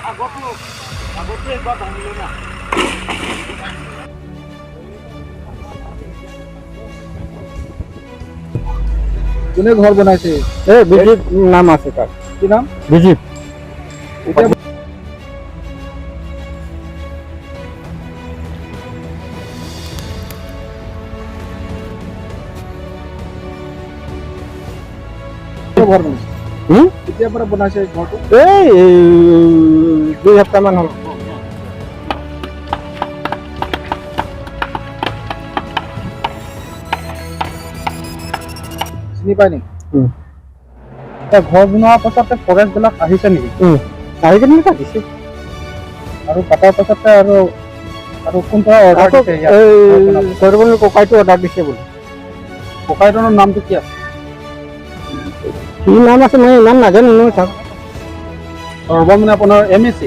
কোনে ঘৰ বনাইছে? এই বিজীৱ নাম আছে তাৰ। কি নাম? বিজীৱ। এতিয়া ঘৰ বনাইছে? কেতিয়াৰ পৰা বনাইছে ঘৰটো? এই 2 সপ্তাহমান হ'ল। চিনি পাই নেকি? ঘৰ বনোৱাৰ পাছতে ফৰেষ্ট বিলাক আহিছে নেকি? আহি কিনে কাটিছে। আৰু কটাৰ পাছতে আৰু কোনটো অৰ্ডাৰ দিছে? সৰ্বমূল ককাইটো অৰ্ডাৰ দিছে বোলে। ককাইজনৰ নামটো কি আছে? কি নাম আছে মই ইমান নাজানো নহয় চাওক। সৰ্বমূল আপোনাৰ MSc?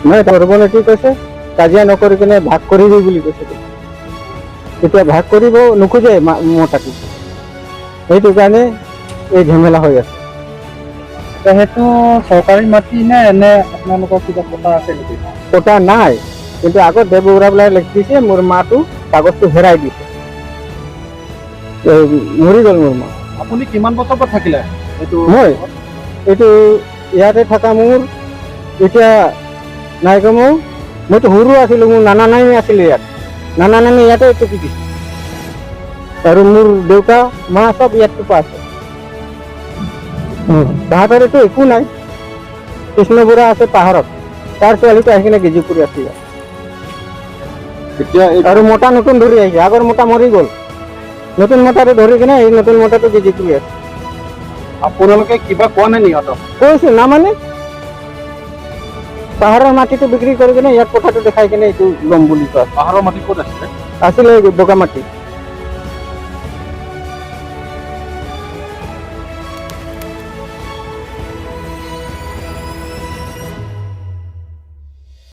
মই সৰ্বমূল কি কৈছে কাজিয়া নকৰি কিনে ভাগ কৰিবি বুলি কৈছে। এতিয়া ভাগ কৰিব নোখোজে মতাটো, সেইটো কাৰণে এই ঝামেলা হৈ আছে। সেইটো চৰকাৰী মাটি নে এনে আপোনালোকৰ কিবা পতা আছে নেকি? পতা নাই, কিন্তু আগত দেৱবৰুৱা বোলে লিখিছে মোৰ মাটো কাগজটো হেৰাই দিছে, মৰি গ'ল মোৰ মা। আপুনি কিমান বছৰ পৰা থাকিলে? মই এইটো ইয়াতে থকা মোৰ এতিয়া নাই কমেও মইতো সৰু আছিলোঁ, মোৰ নানা নানী আছিলে ইয়াত, নানা নানী ইয়াতে টুকি দিছে আৰু মোৰ দেউতা মা চব ইয়াত টুপা আছে। তাহাঁতৰতো একো নাই। কৃষ্ণ বুঢ়া আছে পাহাৰত, তাৰ ছোৱালীটো আহি কিনে গেজি কৰি আছে আৰু মতা নতুন ধৰি আহিছে, আগৰ মতা মৰি গ'ল, নতুন মতাটো ধৰি কিনে এই নতুন মতাটো গেজি কৰি আছে। আপোনালোকে কিবা কোৱা নাই ইহঁতক? কৈছো না মানে পাহাৰৰ মাটিটো বিক্ৰী কৰি কিনে ইয়াত কোঠাটো দেখাই কিনে এইটো ল'ম বুলি কোৱা। পাহাৰৰ মাটি ক'ত আছিলে? আছিলে বগা মাটি।